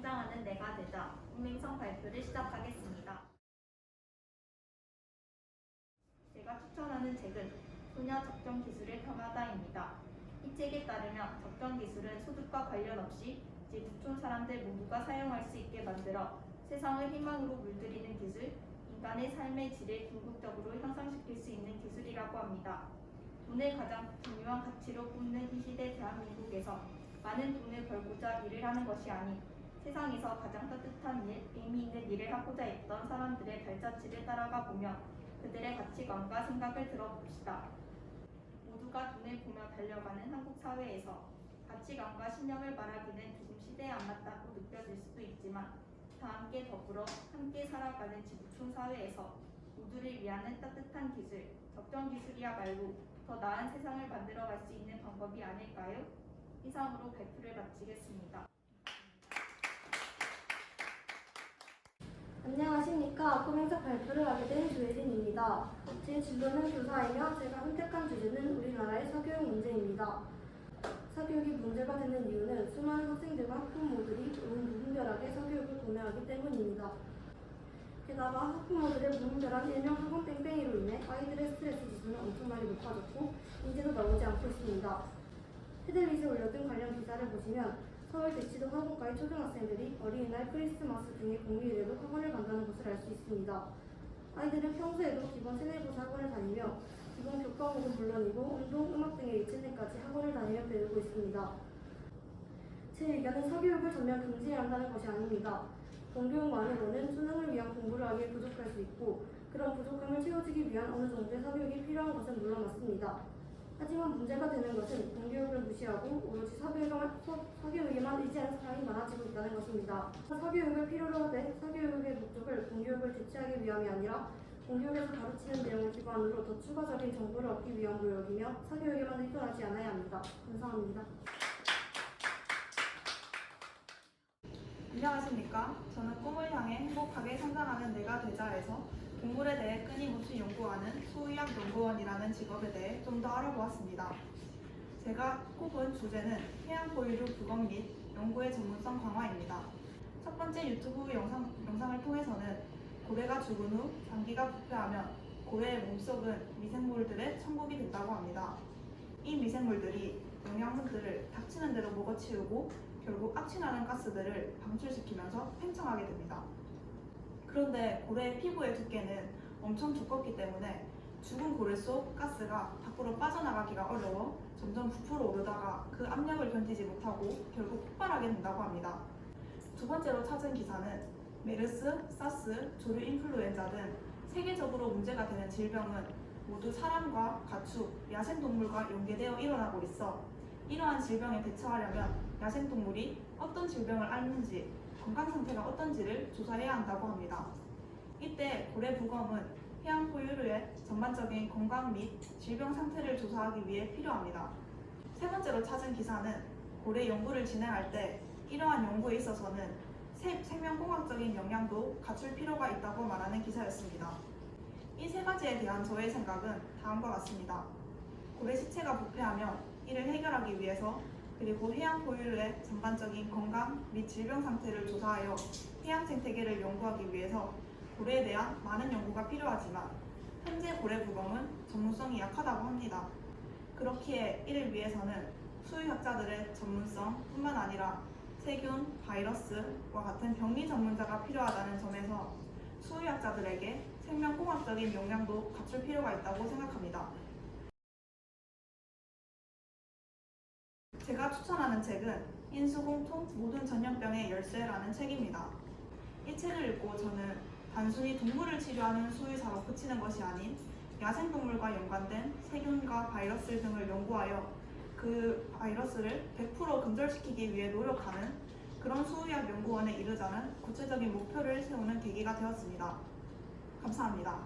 성장하는 내가 되자 공명성 발표를 시작하겠습니다. 제가 추천하는 책은 소녀 적정 기술의 평화다입니다. 이 책에 따르면 적정 기술은 소득과 관련 없이 지구촌 사람들 모두가 사용할 수 있게 만들어 세상을 희망으로 물들이는 기술, 인간의 삶의 질을 궁극적으로 향상시킬 수 있는 기술이라고 합니다. 돈을 가장 중요한 가치로 꼽는 이 시대 대한민국에서 많은 돈을 벌고자 일을 하는 것이 아닌 세상에서 가장 따뜻한 일, 의미 있는 일을 하고자 했던 사람들의 발자취를 따라가 보며 그들의 가치관과 생각을 들어봅시다. 모두가 돈을 보며 달려가는 한국 사회에서 가치관과 신념을 말하기는 조금 시대에 안 맞다고 느껴질 수도 있지만 다 함께 더불어 함께 살아가는 지구촌 사회에서 모두를 위한 따뜻한 기술, 적정 기술이야말로 더 나은 세상을 만들어갈 수 있는 방법이 아닐까요? 이상으로 발표를 마치겠습니다. 안녕하십니까. 꿈행사 발표를 하게 된 조혜진입니다. 제 진로는 교사이며 제가 선택한 주제는 우리나라의 사교육 문제입니다. 사교육이 문제가 되는 이유는 수많은 학생들과 학부모들이 무분별하게 사교육을 도매하기 때문입니다. 게다가 학부모들의 무분별한 일명 학원 뺑뺑이로 인해 아이들의 스트레스 지수는 엄청나게 높아졌고 인재도 나오지 않고 있습니다. 헤들릿에 올려둔 관련 기사를 보시면 서울 대치동 학원가의 초등학생들이 어린이날, 크리스마스 등의 공휴일에도 학원을 간다는 것을 알 수 있습니다. 아이들은 평소에도 기본 세뇌고사 학원을 다니며 기본 교과목은 물론이고 운동, 음악 등의 예체능까지 학원을 다니며 배우고 있습니다. 제 의견은 사교육을 전면 금지해야 한다는 것이 아닙니다. 공교육만으로는 수능을 위한 공부를 하기에 부족할 수 있고 그런 부족함을 채워주기 위한 어느 정도의 사교육이 필요한 것은 물론 맞습니다. 하지만 문제가 되는 것은 공교육을 무시하고 오로지 사교육에만 의지하는 사람이 많아지고 있다는 것입니다. 사교육을 필요로 하되 사교육의 목적을 공교육을 대체하기 위함이 아니라 공교육에서 가르치는 내용을 기반으로 더 추가적인 정보를 얻기 위한 노력이며 사교육에만 의존하지 않아야 합니다. 감사합니다. 안녕하십니까. 저는 꿈을 향해 행복하게 성장하는 내가 되자에서 동물에 대해 끊임없이 연구하는 수의학 연구원이라는 직업에 대해 좀 더 알아보았습니다. 제가 꼽은 주제는 해양포유류 부검 및 연구의 전문성 강화입니다. 첫 번째 유튜브 영상을 통해서는 고래가 죽은 후 장기가 부패하면 고래의 몸속은 미생물들의 천국이 된다고 합니다. 이 미생물들이 영양분들을 닥치는 대로 먹어치우고 결국 악취나는 가스들을 방출시키면서 팽창하게 됩니다. 그런데 고래의 피부의 두께는 엄청 두껍기 때문에 죽은 고래 속 가스가 밖으로 빠져나가기가 어려워 점점 부풀어 오르다가 그 압력을 견디지 못하고 결국 폭발하게 된다고 합니다. 두 번째로 찾은 기사는 메르스, 사스, 조류 인플루엔자 등 세계적으로 문제가 되는 질병은 모두 사람과 가축, 야생동물과 연계되어 일어나고 있어 이러한 질병에 대처하려면 야생동물이 어떤 질병을 앓는지 건강 상태가 어떤지를 조사해야 한다고 합니다. 이때 고래 부검은 해양 포유류의 전반적인 건강 및 질병 상태를 조사하기 위해 필요합니다. 세 번째로 찾은 기사는 고래 연구를 진행할 때 이러한 연구에 있어서는 생명공학적인 역량도 갖출 필요가 있다고 말하는 기사였습니다. 이 세 가지에 대한 저의 생각은 다음과 같습니다. 고래 시체가 부패하면 이를 해결하기 위해서 그리고 해양 포유류의 전반적인 건강 및 질병 상태를 조사하여 해양 생태계를 연구하기 위해서 고래에 대한 많은 연구가 필요하지만 현재 고래 부검은 전문성이 약하다고 합니다. 그렇기에 이를 위해서는 수의학자들의 전문성 뿐만 아니라 세균, 바이러스와 같은 병리 전문자가 필요하다는 점에서 수의학자들에게 생명공학적인 역량도 갖출 필요가 있다고 생각합니다. 제가 추천하는 책은 인수공통 모든 전염병의 열쇠라는 책입니다. 이 책을 읽고 저는 단순히 동물을 치료하는 수의사로 그치는 것이 아닌 야생동물과 연관된 세균과 바이러스 등을 연구하여 그 바이러스를 100% 근절시키기 위해 노력하는 그런 수의학 연구원에 이르자는 구체적인 목표를 세우는 계기가 되었습니다. 감사합니다.